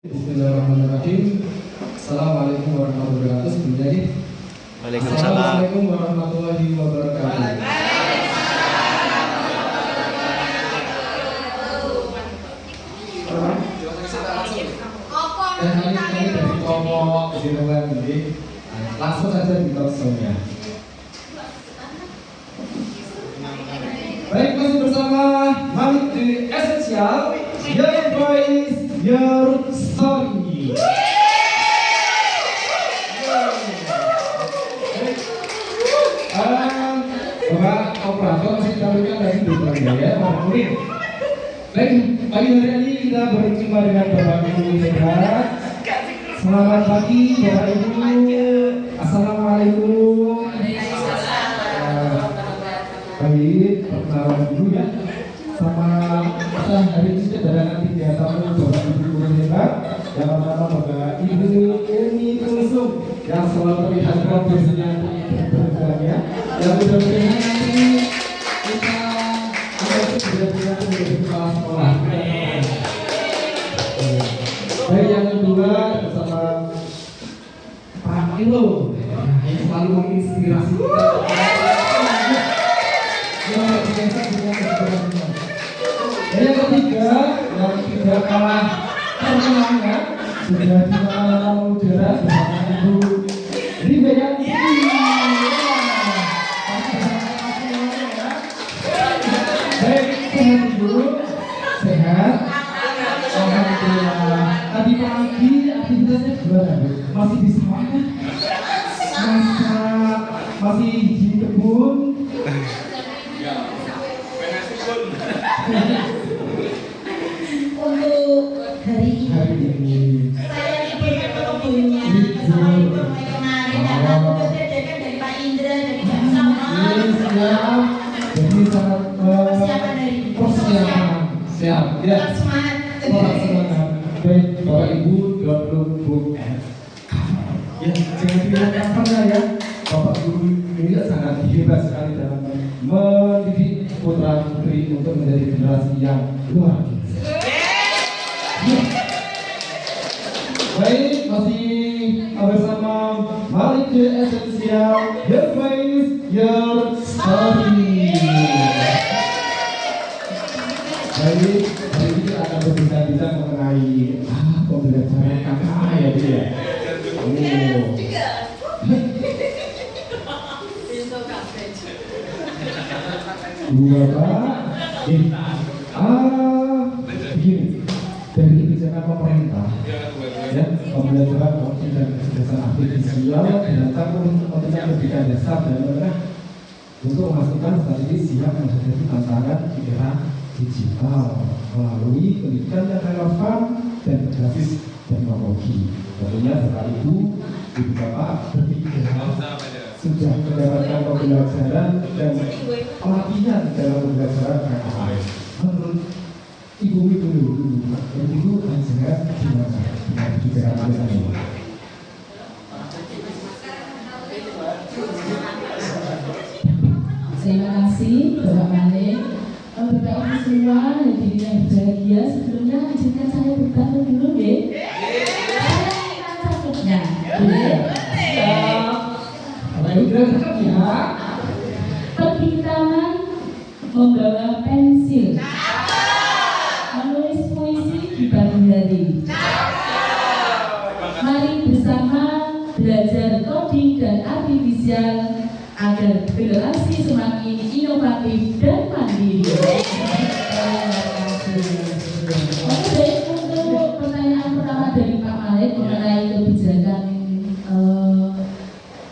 Bismillahirrahmanirrahim. Assalamualaikum warahmatullahi wabarakatuh. Sebelumnya Assalamualaikum warahmatullahi wabarakatuh. Dan kali ini dari kelompok Jerowan ini langsung saja di talkshow-nya. Baik, masih bersama Malik di Essential. Your voice, your story. Bapak operator masih tampilkan dari dulu ya, Pak Murid. Baik, pagi hari ini kita berjumpa dengan Bapak Ibu Sehat. Selamat pagi Bapak Ibu. Assalamualaikum. Baik, perkenalan dulu ya. Sama kita hari ini kedatangan tiga tamu Bapak Ibu Guru Hebat. Yang pertama Bapak Ibu Umi Kulsum yang selalu terlihat profesinya berbahagia. Yang mudah-mudahan nanti kita akan benar-benar menjadi kepala sekolah. Baik, yang kedua bersama Pak Ilo yang selalu menginspirasi kita. Dan yang ketiga, yang tidak kalah terkenalnya sudah di mana udara bersama Ibu Ribeyanti. Baik, sehat Ibu, sehat. Alhamdulillah. Tadi pagi aktivitasnya gimana Bu? Masih di sawah kan? Masih di kebun? Untuk hari ini saya liburkan kebunnya kemarin dan aku berdasarkan dari Pak Indra dari Pak Sama. Jadi sangat Persiapan dari siap ya. Semangat. Semangat. Baik Bapak Ibu download book ya, jangan dilihat covernya ya. Bapak Guru ini sangat hebat sekali dalam mendidik putra putri untuk menjadi generasi yang luar biasa. Baik, masih bersama Malik di Essential. Your voice, your story. Baik, hari ini kita akan berbincang mengenai pembelajaran KKA ya dia. Bapak, begini, dari kebijakan pemerintah, ya, pembelajaran opsi dan kecerdasan artifisial dirancang untuk kepentingan pendidikan dasar dan menengah untuk memastikan saat ini siap menghadapi tantangan di era digital melalui pendidikan yang relevan dan berbasis teknologi. Tentunya Bapak Ibu, Ibu Bapak berpikir sudah mendapatkan pembelajaran dan pelatihan dalam pembelajaran KKA. Menurut Ibu dulu, Ibu Anjara gimana dengan kebijakan ini? Terima kasih Bapak Malik. Bapak Ibu semua hadirin yang berbahagia, sebelumnya izinkan saya bertanya dulu deh. Saya ingin cakupnya. Pergi ke taman membawa pensil, menulis puisi di pagi hari. Mari bersama belajar coding dan artifisial agar generasi semakin inovatif dan mandiri. Baik, untuk pertanyaan pertama dari Pak Malik mengenai kebijakan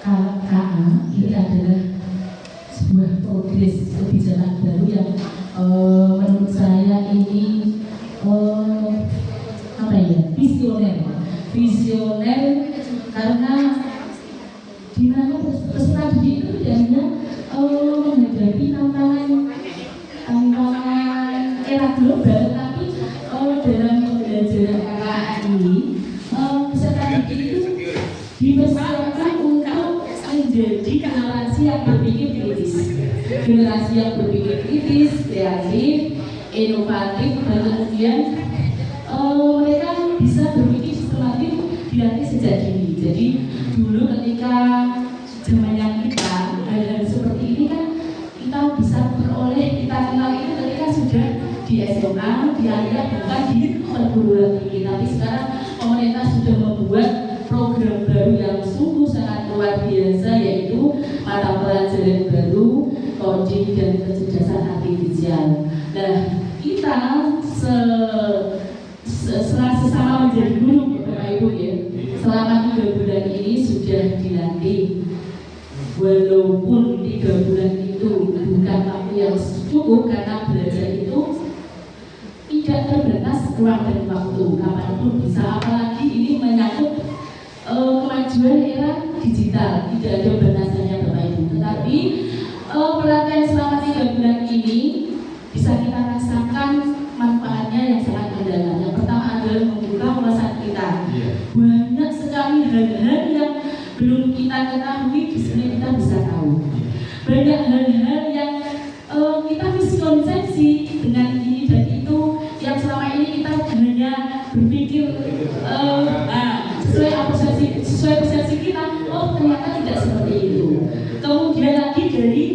KKA, ini adalah sebuah progres kebijakan baru yang menurut saya ini visioner karena di mana peserta didik itu tidak hanya menghadapi tantangan era global, tapi dalam pembelajaran KKA ini peserta didik itu dipersiapkan untuk menjadi generasi yang berpikir kritis, kreatif, inovatif, dan kemudian mereka bisa berpikir sistematis dilatih sejak dini. Jadi dulu ketika zamannya kita hal-hal seperti ini kan kita bisa beroleh, kita kenal itu ketika sudah di SMA, di akhirnya bukan di perguruan tinggi. Tapi sekarang pemerintah sudah membuat program baru yang sungguh sangat luar biasa, yaitu mata pelajaran baru coding dan kecerdasan artifisial. Nah, kita sesama menjadi guru, Bapak Ibu ya, selama 3 bulan ini sudah dilatih. Walaupun 3 bulan itu bukan waktu yang cukup, karena belajar itu tidak terbatas ruang dan waktu, kapanpun bisa. Apalagi ini menyangkut kemajuan era digital, tidak ada batasannya Bapak Ibu. Tetapi pelatihan selama 3 bulan ini bisa kita rasakan manfaatnya yang sangat mendalam. Yang pertama adalah membuka wawasan kita. Banyak sekali hal-hal yang belum kita ketahui, di sini kita bisa tahu. Banyak hal-hal yang kita miskonsepsi dengan ini dan itu, yang selama ini kita hanya berpikir sesuai persepsi kita, oh ternyata tidak seperti itu. Kemudian lagi dari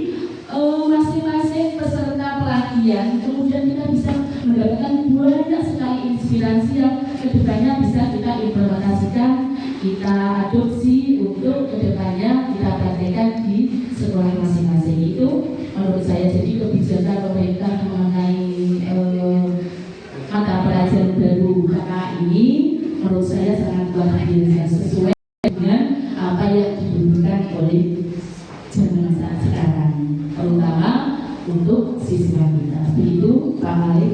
masing-masing peserta pelatihan, kemudian kita bisa mendapatkan banyak sekali inspirasi yang kedepannya bisa kita implementasikan, kita adopsi untuk kedepannya kita praktekkan di sekolah masing-masing. Itu menurut saya jadi kebijakan pemerintah mengenai mata pelajaran baru KKA ini menurut saya sangat luar biasa, sesuai dengan apa yang dibutuhkan oleh zaman saat sekarang, terutama untuk siswa kita. Begitu Pak Malik.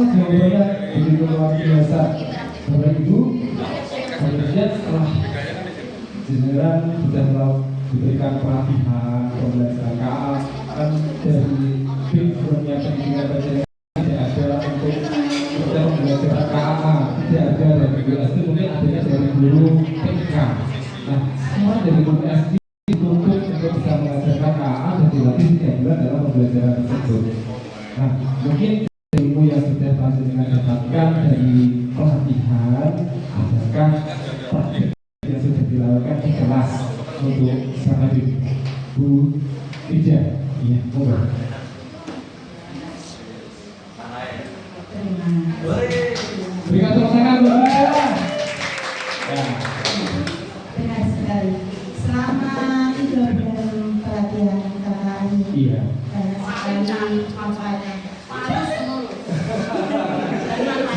Jawabannya begitu luar biasa, Bapak Ibu. Kemudian setelah General sudah diberikan pelatihan pembelajaran KA, kan dari backgroundnya pendidikan tidak ada untuk kita pembelajaran KA, tidak ada dari guru SD, mungkin adanya dari guru TK. Nah, semua dari guru SD untuk bisa mengajarkan KA dan dilatih setiap bulan dalam pembelajaran tersebut. Nah, mungkin ilmu yang sudah panjenengan dapatkan dari pelatihan, ajarkan praktik yang sudah dilakukan di kelas untuk sangat Bu Ija. Iya, mohon. Berikan tepuk tangan Bu Ija. Ya. Benar sekali. Selama 3 bulan pelatihan KKA ini, Iya. banyak sekali manfaatnya.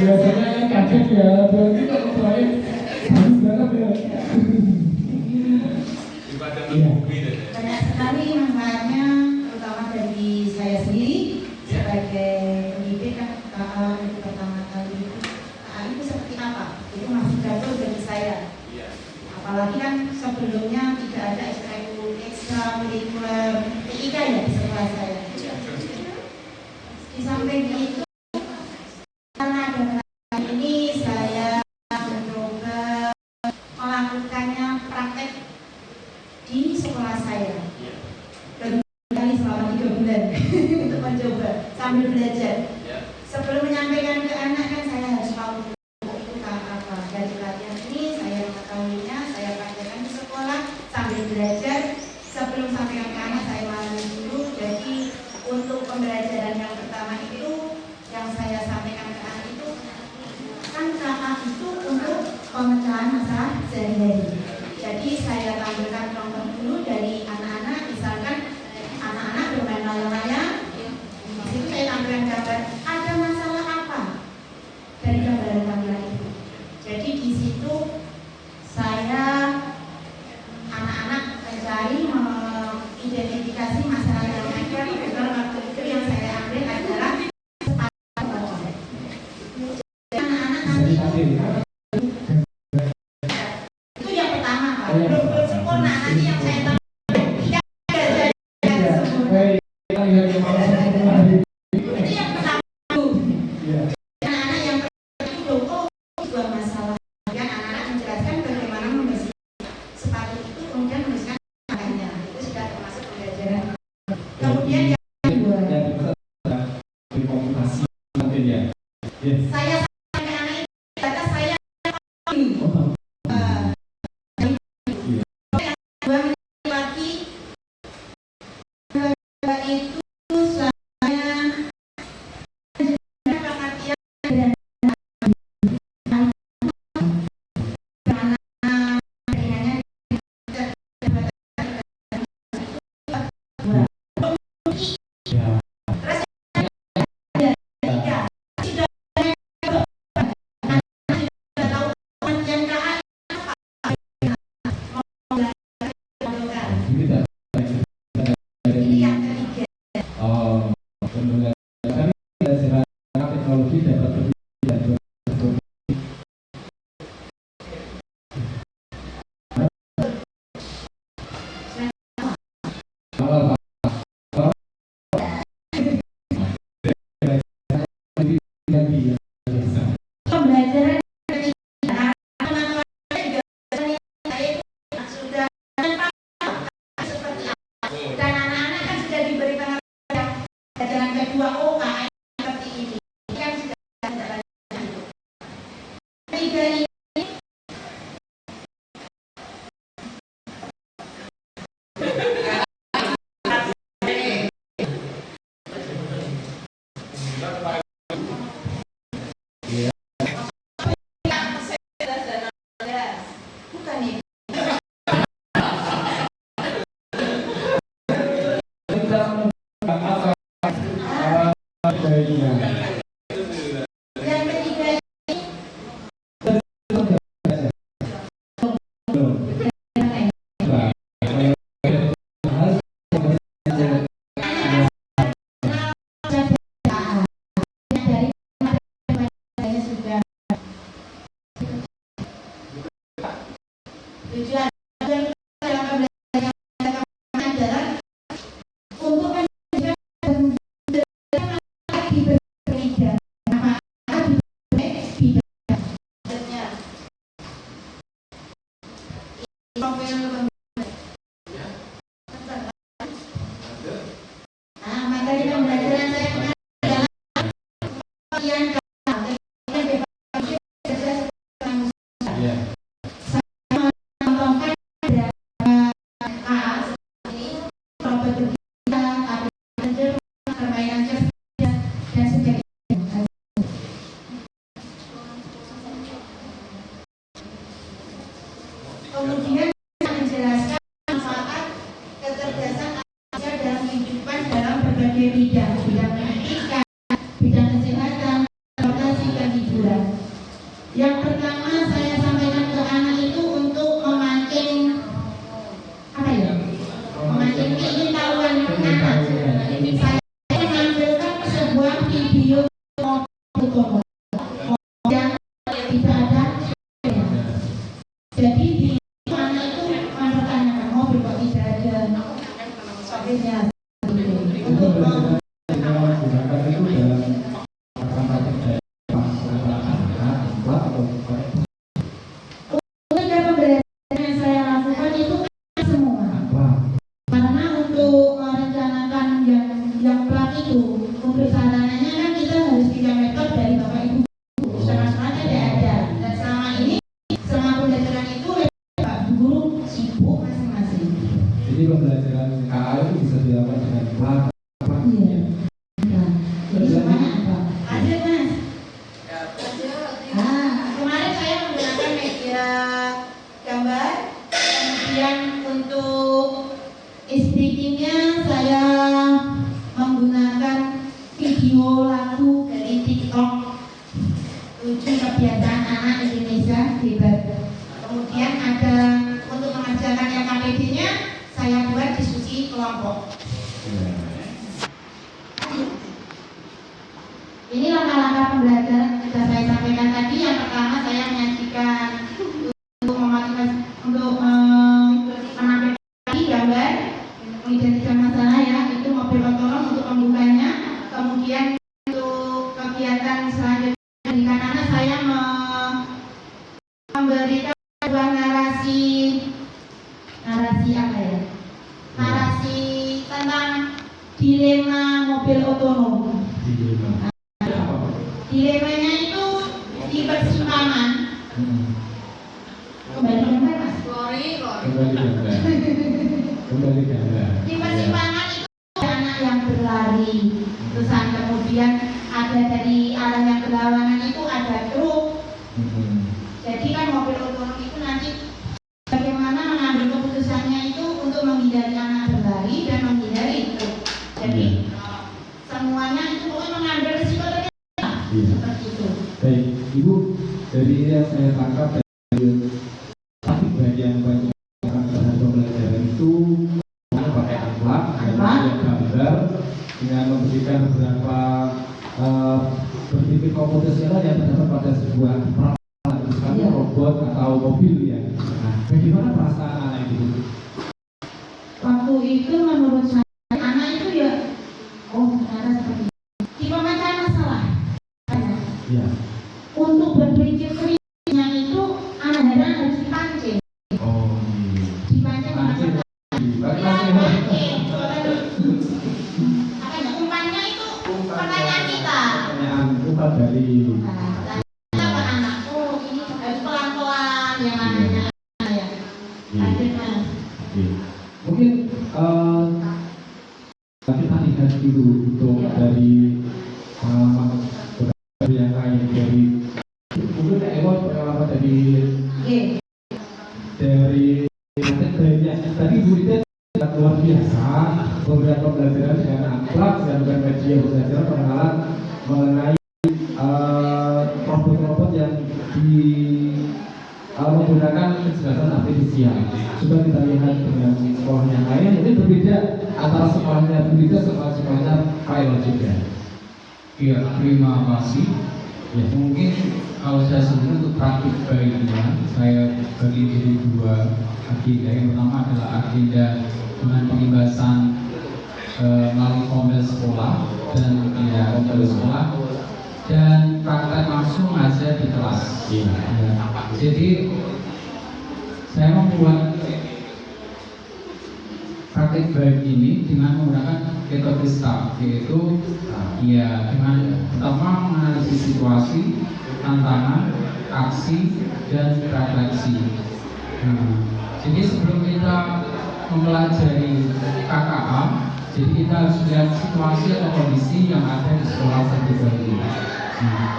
Biasanya kan kaget ya, berarti kalau baik bagus banget ya. Iya. Banyak sekali manfaatnya, terutama dari saya sendiri sebagai pendidik kan. KKA itu pertama kali KKA itu seperti apa? Itu masih baru bagi saya. Apalagi kan sebelumnya tidak ada ekstrakurikuler TIK ya di sekolah saya. Di samping itu, karena ada ini saya mencoba melakukannya praktek di sekolah saya. Dan kali selama 3 bulan untuk mencoba sambil belajar. Sebelum menyampaikan ke anak kan saya harus tahu itu apa. Dari pelatihan ini saya mengetahuinya, saya praktekkan di sekolah sambil belajar. Sebelum sampaikan ke anak saya malam dulu. Jadi untuk pembelajaran yang pertama itu yang saya sampaikan ke anak itu kan KKA itu untuk pemecahan masalah sehari-hari. Jadi saya tampilkan contoh dulu dari anak-anak, misalkan anak-anak bermain layang-layang. Di situ saya tampilkan gambar ada masalah apa dari gambaran tampilan itu. Jadi di situ saya anak-anak mencari mengidentifikasi masalah yang ada. Betul waktu itu yang saya ambil adalah anak-anak nanti itu yang pertama Pak. Belum sempurna, nanti yang saya tahu itu yang pertama dulu. Anak-anak yang pertama itu dua masalah. Kemudian anak-anak menjelaskan bagaimana membersihkan sepatu itu, kemudian membersihkan pakaiannya. Itu sudah termasuk pembelajaran. dua UKM seperti ini yang sudah ada. Tiga ini bukan ini. Yang ketiga tujuan dalam pembelajaran adalah untuk menjaga di berbeda, materi pembelajaran saya adalah yang kemudian menjelaskan manfaat kecerdasan manusia dalam kehidupan dalam berbagai bidang pendidikan, bidang kesehatan, transportasi dan hiburan. Yang pertama saya sampaikan ke anak itu untuk memancing memancing keingintahuan anak. Saya menampilkan sebuah video yang tidak ada. Jadi di mana itu mempertanyakan mobil kok tidak ada sopirnya. Untuk pembelajaran yang saya lakukan itu semua. Karena untuk merencanakan yang plat itu untuk sarananya kan kita harus 3 meter dari bapak ibu. Sama-sama tidak ada. Dan selama ini selama pembelajaran itu Pak Guru sibuk masing-masing. Jadi pembelajaran KA itu bisa dilakukan dengan plat. Iya. Nah, jadi semuanya apa? Ada Mas. Kemarin saya menggunakan media gambar, kemudian untuk speakingnya saya menggunakan video lagu dari TikTok 7 kebiasaan anak Indonesia hebat. Kemudian ada untuk mengerjakan yang KPD-nya saya buat diskusi kelompok. Ini langkah-langkah pembelajaran yang sudah saya sampaikan tadi. Yang pertama saya menyajikan untuk menampilkan gambar, mengidentifikasi masalah ya, itu mobil otonom untuk pembukanya. Kemudian untuk kegiatan selanjutnya pendidikan anak saya memberikan sebuah narasi apa ya? Narasi tentang dilema mobil otonom. Dilemanya itu di persimpangan. Kembali ke Mas. Di persimpangan itu ada anak yang berlari, terusan kemudian ada dari arah yang berlawanan itu ada truk. Jadi kan mobil otonom itu nanti bagaimana mengambil keputusannya itu untuk menghindari anak berlari dan menghindari truk. Jadi semuanya itu pokoknya mengambil risiko seperti itu. Baik, Ibu, dari yang saya tangkap dari bagian terhadap pembelajaran itu pakai alat, gambar dengan memberikan beberapa berpikir komputasional yang terdapat pada sebuah peralatan, misalnya robot atau mobil ya. Nah, bagaimana perasaan anak itu? Waktu itu menurut saya anak itu ya, ternyata seperti itu. Di pemecahan masalah. Ya. Untuk berpikir kritisnya itu anak-anak harus dipancing. Dipancing umpannya itu dari Nah, anakku ini pelan-pelan yang namanya ya. Lanjut Mas. Mungkin kita lihat dulu untuk dari pengalaman yang lain dari mungkin pengalaman dari tadi Bu Rita sangat luar biasa beberapa pembelajaran dengan akhlak dan bukan media belajar pengenalan mengenai robot-robot yang menggunakan kecerdasan artifisial. Coba kita lihat dengan sekolah yang lain, ini berbeda antara sekolahnya Bu Rita sama sekolahnya Pak juga. Ya, terima kasih. Ya, mungkin kalau saya sendiri untuk praktik baiknya, saya bagi diri dua agenda. Yang pertama adalah agenda dengan pengimbasan melalui kombel sekolah dan kombel sekolah dan praktek langsung aja di kelas. Ya. Jadi saya membuat praktik baik ini dengan menggunakan metode STAR, yaitu dengan pertama menganalisis situasi, tantangan, aksi, dan refleksi. Jadi sebelum kita mempelajari KKA, jadi kita harus lihat situasi atau kondisi yang ada di sekolah terlebih dahulu.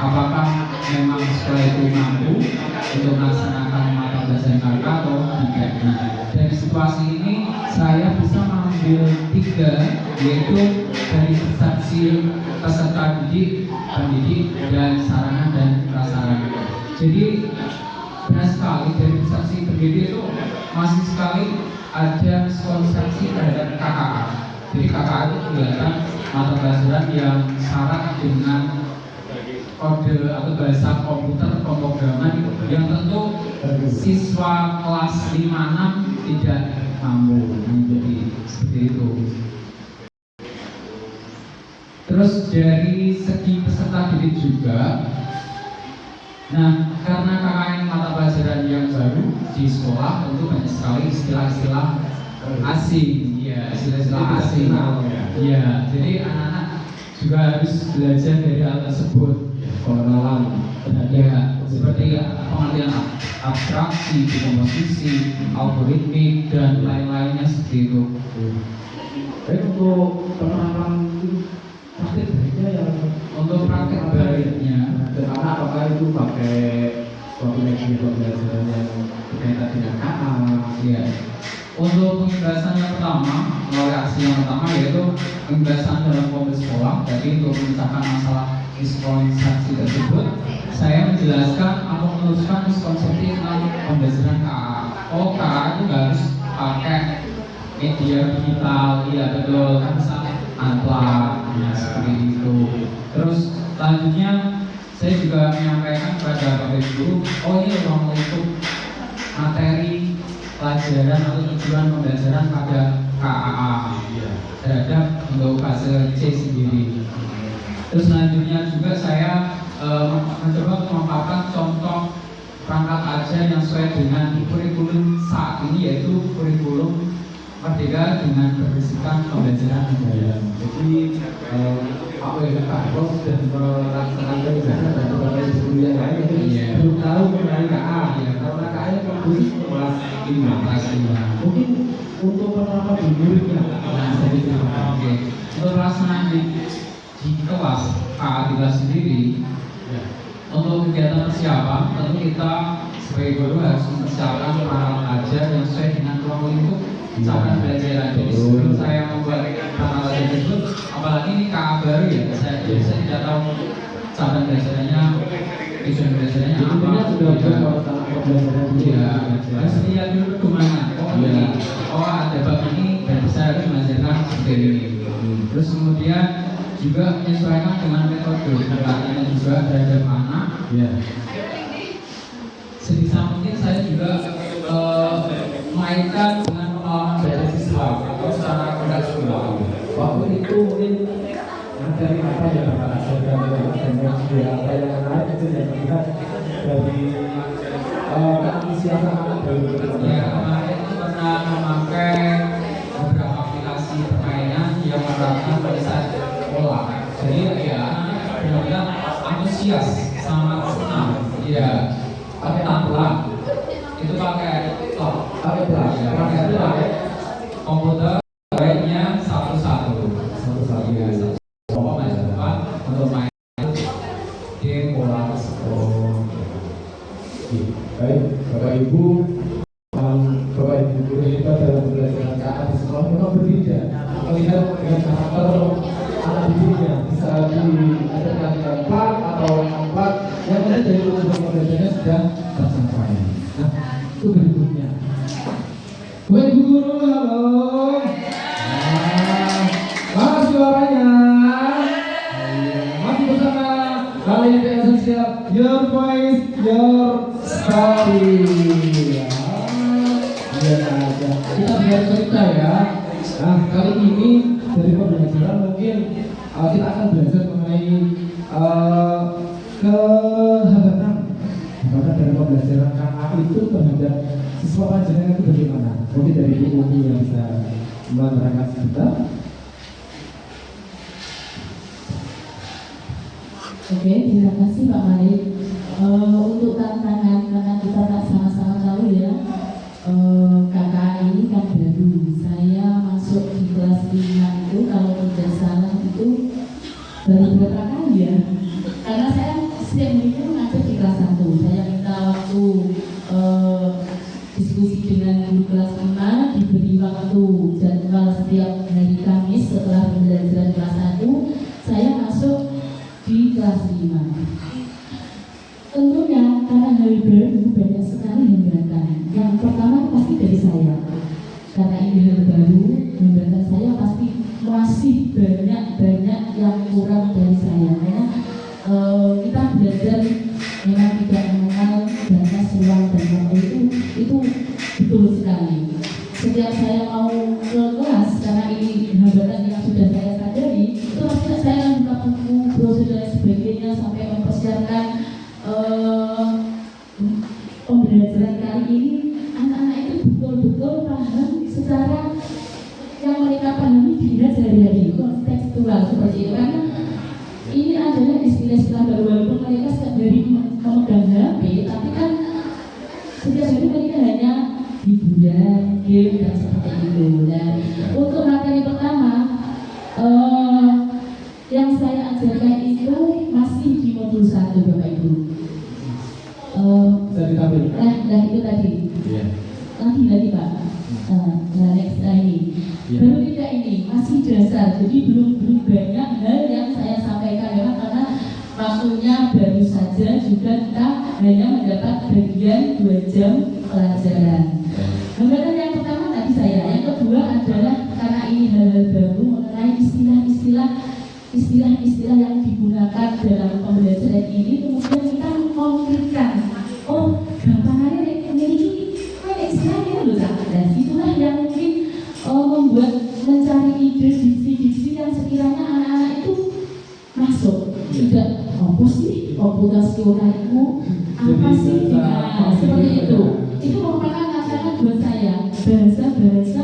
Apakah memang sekolah itu mampu untuk melaksanakan mata pelajaran KKA atau tidak? Dari situasi ini saya bisa mengambil 3, yaitu dari saksi peserta didik, pendidik, dan sarana dan prasarana. Jadi benar sekali dari saksi pendidik itu masih sekali ada miskonsepsi terhadap KKA. Jadi KKA itu kelihatan mata pelajaran yang syarat dengan kode atau bahasa komputer pemrograman yang tentu siswa kelas 5-6 tidak mampu menjadi seperti itu. Terus dari segi peserta didik juga, nah karena KKN mata pelajaran yang baru di sekolah tentu banyak sekali istilah-istilah asing, ya istilah-istilah asing, ya jadi anak-anak juga harus belajar dari hal tersebut, pengenalan, ya seperti pengertian abstraksi, dekomposisi, algoritmik dan lain-lainnya seperti itu. Baik, untuk penerapan praktik baiknya yang untuk praktik baiknya, karena apakah itu pakai suatu media pembelajaran yang berkaitan dengan KA? ya. Untuk pembahasan yang pertama, melalui aksi yang pertama yaitu pembahasan dalam konteks sekolah. Jadi untuk memecahkan masalah miskonsepsi tersebut, saya menjelaskan atau meneruskan miskonsepsi tentang pembelajaran KA. Oh, KA itu nggak harus pakai media digital, ya betul, kan bisa analog, ya seperti itu. Terus selanjutnya saya juga menyampaikan kepada Bapak Ibu, oh ini ruang untuk materi pelajaran atau tujuan pembelajaran pada KAA terhadap untuk fase C sendiri. Terus selanjutnya juga saya mencoba memaparkan contoh perangkat ajar yang sesuai dengan kurikulum saat ini, yaitu kurikulum Merdeka dengan berisikan pembelajaran budaya. Jadi apa yang Carlos dan melaksanakan kegiatan dan berbagai guru yang lain itu belum tahu mengenai KA, ya karena KA yang khusus kelas 5. Mungkin untuk penerapan di muridnya bisa diterapkan. Oke, untuk pelaksanaan di kelas KA kita sendiri, untuk kegiatan persiapan tentu kita sebagai guru harus mempersiapkan perangkat ajar yang sesuai dengan ruang lingkup cabang pelajaran. Jadi sebelum saya membuat perangkat ajar tersebut, apalagi ini KA baru ya, saya tidak tahu cabang pelajarannya, tujuan pelajarannya apa. Sudah pembelajaran ya, harus lihat dulu pedoman. Oh ada bab ini dan saya harus mengajarkan seperti ini. Terus kemudian juga menyesuaikan dengan metode pendekatannya juga terhadap anak. Sebisa mungkin saya juga mengaitkan dengan pengalaman belajar siswa atau secara kontekstual. Waktu itu mungkin materi apa yang Bapak ajarkan dan apa yang menarik itu yang terlihat dari keantusiasan anak baru. Ya, kemarin itu pernah memakai beberapa aplikasi permainan yang menerapkan pada saat sekolah. Jadi ya benar-benar antusias, sangat senang. Iya, pakai tampilan. Itu pakai pakai pelan, ya, pakai komputer baiknya satu-satu. Ya, satu depan untuk main game bola. Baik, Bapak Ibu, Bapak Ibu guru hebat dalam pembelajaran KA di sekolah memang berbeda. Melihat dengan karakter anak didiknya bisa diajarkan dengan plat atau plat yang ada dari tujuan pembelajarannya sudah tercapai. Nah, itu berikutnya. Bapak Ibu guru, halo. Mana suaranya? Masih bersama kalian di esensial Your Voice, Your Story. Iya aja. Kita biar cerita ya. Nah, kali ini dari pembelajaran mungkin kita akan belajar mengenai kehangatan dari pembelajaran KA itu terhadap siswa panjenengan itu bagaimana? Mungkin dari Bu Umi yang bisa menerangkan sebentar. Oke, terima kasih Pak Malik. Untuk tantangan, karena kita tak sama-sama tahu ya, KKA ini kan baru. Saya masuk di kelas 5 itu, kalau tidak salah itu baru berapa kali ya? Karena saya setiap minggu mengajar di kelas 1. Saya minta waktu diskusi dengan guru kelas 5, diberi waktu jadwal setiap hari Kamis setelah pembelajaran kelas 1, saya masuk di kelas 5. Tentunya karena hal baru banyak sekali hambatan. Yang pertama pasti dari saya, karena ini hal baru, hambatan saya pasti masih banyak yang kurang dari saya. Karena kita belajar memang tidak mengenal batas ruang dan waktu itu betul sekali. Setiap saya mau ke kelas, karena ini hambatan yang sudah saya sadari, itu pasti saya buka buku, browser dan sebagainya sampai mempersiapkan pembelajaran kali ini. Anak-anak itu betul-betul paham secara yang mereka pahami di sehari-hari, kontekstual seperti itu. Karena ini adalah istilah-istilah baru, walaupun mereka setiap hari memegang HP, tapi kan setiap hari mereka hanya hiburan, game dan seperti itu. Dan untuk materi pertama yang saya ajarkan itu masih di modul 1 Bapak Ibu. Nah itu tadi. Lagi Pak. Nah next ini. Baru tidak ini masih dasar. Jadi belum banyak hal yang saya sampaikan memang karena waktunya baru saja, juga kita hanya mendapat bagian 2 jam pelajaran. Hambatan yang pertama tadi saya, yang kedua adalah karena ini hal-hal baru mengenai istilah-istilah yang digunakan dalam pembelajaran ini, kemudian kita mengkonkretkan, oh gampangannya ini istilahnya loh. Dan itulah yang mungkin membuat mencari ide diksi-diksi yang sekiranya anak-anak itu masuk. Tidak, apa sih komputasional itu apa sih? Nah, seperti itu. Itu merupakan tantangan buat saya. Bahasa-bahasa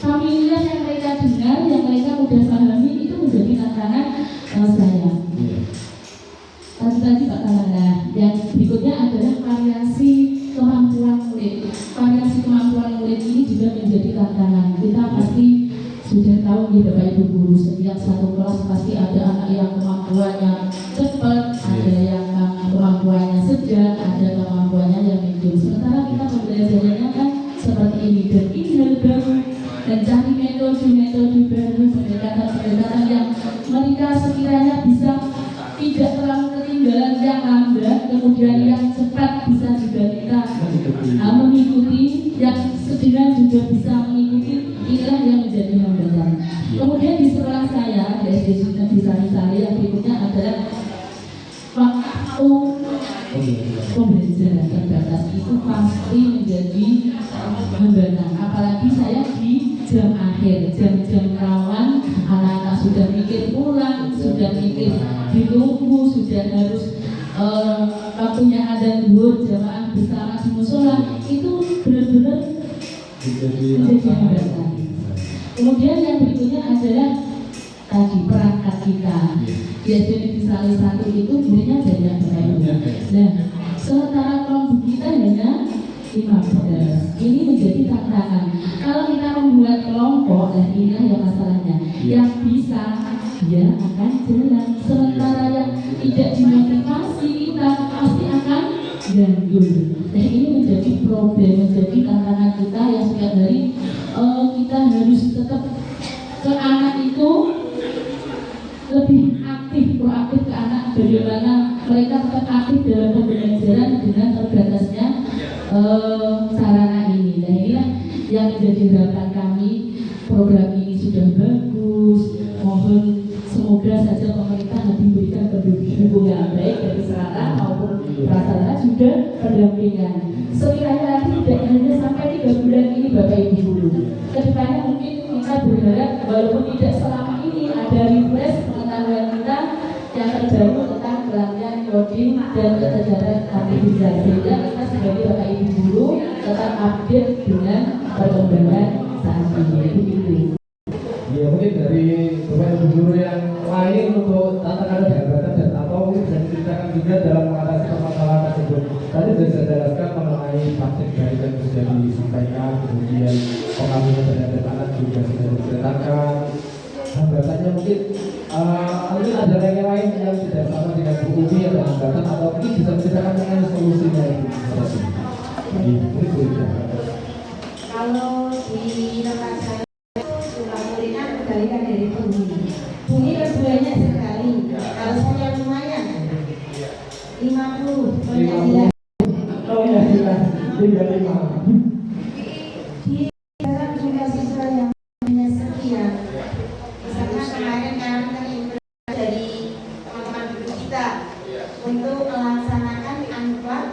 familiar yang mereka dengar, yang mereka mudah pahami, itu menjadi tantangan saya. Tadi Pak Kalana. Yang berikutnya adalah variasi kemampuan murid. Variasi kemampuan murid ini juga menjadi tantangan. Kita pasti sudah tahu nih Bapak Ibu guru, setiap satu kelas pasti ada anak yang kemampuannya cepat, ada yang kemampuannya sedang, ada kemampuannya yang medium. Sementara kita pembelajarannya kan seperti ini, dan ini hal baru, dan cari metode baru, pendekatan yang mereka sekiranya bisa tidak terlalu ketinggalan yang lambat, kemudian yang cepat bisa juga kita mengikuti, yang sedang juga bisa mengikuti. Inilah yang menjadi hambatan. Kemudian di sekolah saya di SD Sunan Disari yang berikutnya adalah waktu pembelajaran terbatas, itu pasti menjadi hambatan. Apalagi saya di jam akhir, jam-jam rawan, anak-anak sudah mikir pulang, sudah mikir ditunggu, sudah harus waktunya adzan zuhur jamaah bersama di musola, itu benar-benar menjadi hambatan. Kemudian yang berikutnya adalah tadi tadi perangkat kita. Biasanya di salah satu itu muridnya banyak banget. Nah, sementara kelompok kita hanya 15. Ini menjadi tantangan. Kalau kita membuat kelompok, dan ini yang masalahnya, yang bisa dia akan jalan. Sementara yang tidak dimotivasi kita pasti akan gandul. Nah, ini menjadi problem, menjadi tantangan kita yang setiap hari kita harus tetap ke anak itu lebih aktif, proaktif ke anak, bagaimana mereka tetap aktif dalam pembelajaran dengan terbatasnya sarana ini. Nah, inilah yang menjadi harapan kami. Program ini sudah bagus, mohon semoga saja pemerintah lebih berikan pendukung yang baik dari sarana maupun prasarana juga pendampingan. Sekiranya nanti tidak hanya sampai 3 bulan ini Bapak Ibu Guru, kedepannya mungkin kita berharap walaupun tidak selama ini ada refresh pengetahuan kita yang terbaru tentang pelatihan coding dan kecerdasan artifisial, sehingga kita sebagai Bapak Ibu Guru tetap update dengan perkembangan saat ini. Begitu. Ya, mungkin dari Bapak Ibu Guru yang lain untuk tantangan dan hambatan dan atau mungkin bisa diceritakan juga dalam mengatasi permasalahan tersebut. Tadi sudah saya jelaskan mengenai praktik baik yang sudah disampaikan, kemudian pengambilan terhadap anak juga sudah diceritakan. Hambatannya mungkin ada yang lain yang tidak sama dengan Bu Umi atau hambatan atau mungkin bisa menceritakan mengenai solusinya itu. Kalau di tempat saya sudah muridnya kembalikan dari bunyi. Bunyi kan banyak sekali. Kalau saya lumayan 50 penyajian. Oh ya, jelas. 35. Di dalam jumlah siswa yang hanya sekian. Misalnya kemarin kami terinfo dari teman-teman guru kita untuk melaksanakan anugerah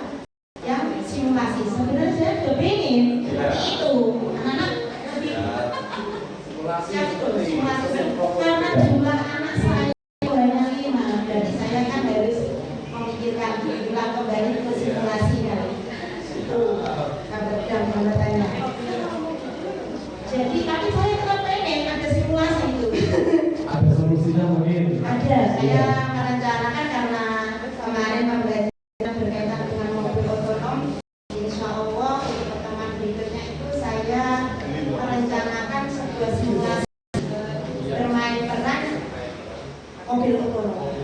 yang simulasi. Sebenarnya saya juga pengen seperti itu, anak-anak lebih siap itu simulasi karena jumlah anak saya hanya 5, jadi saya kan harus memikirkan ulang kembali ke simulasi kan itu dan hambatannya. Jadi tapi saya tetap pengen ada simulasi itu. Ada solusinya mungkin. Ada, saya merencanakan karena kemarin pembelajaran berkaitan dengan mobil otonom. Insya Allah untuk pertemuan berikutnya itu saya merencanakan sebuah simulasi bermain peran mobil otonom.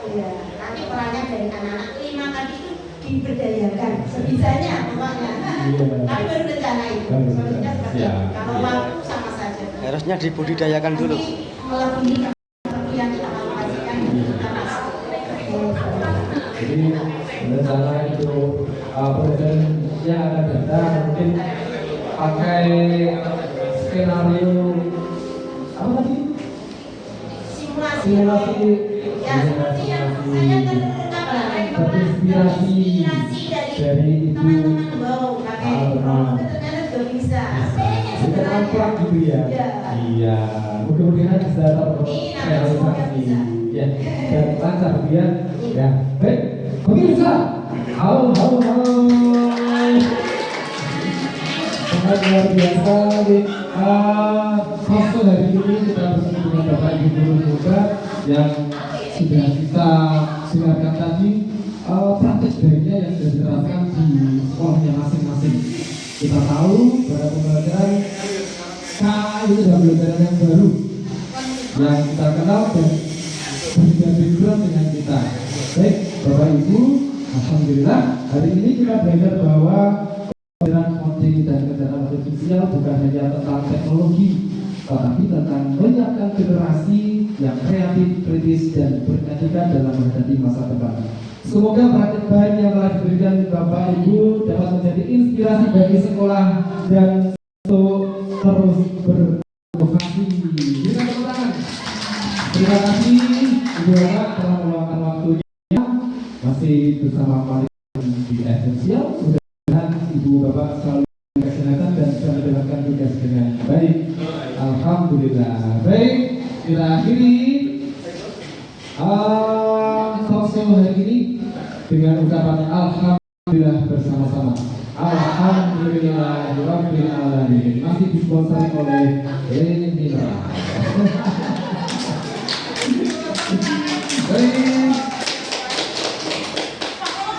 Ya, nanti perannya dari anak-anak 5 tadi itu diberdayakan sebisanya pokoknya. Tapi baru rencana itu, solusinya seperti itu. Kalau waktu sama saja. Harusnya dibudidayakan dulu. Melebihi seperti yang kita kalkulasikan kita masuk. Jadi rencana itu presiden yang akan datang mungkin pakai skenario apa tadi? Simulasi. Ya seperti yang saya terinspirasi dari teman-teman wow pakai ternyata juga bisa. Bukan angklak gitu ya? Iya. Mudah-mudahan bisa terrealisasi. Ya, dan lancar dia. Ya, baik. Pemirsa, halo. Sangat luar biasa. Kosong hari ini kita bersama dengan Bapak Ibu Guru juga yang sudah kita silakan tadi praktik baiknya yang sudah diterapkan di sekolahnya masing-masing. Kita tahu bahwa pembelajaran KA itu adalah pembelajaran yang baru yang kita kenal dan berbeda dengan kita. Baik, Bapak Ibu, alhamdulillah hari ini kita belajar bahwa pembelajaran coding dan kecerdasan artifisial bukan hanya tentang teknologi, tetapi tentang menyiapkan generasi yang kreatif, kritis, dan beretika dalam menghadapi masa depan. Semoga praktik baik yang telah diberikan Bapak Ibu dapat menjadi inspirasi bagi sekolah dan untuk terus berinovasi. Kita tepuk tangan. Terima kasih Ibu Bapak telah meluangkan waktunya masih bersama Pariwisata di Esensial. Mudah-mudahan Ibu Bapak selalu kesehatan dan bisa menjalankan tugas dengan baik. Alhamdulillah. Baik, kita akhiri talkshow hari ini dengan ucapan alhamdulillah bersama-sama. Alhamdulillahirabbil alamin. Masih disponsori oleh Mineral.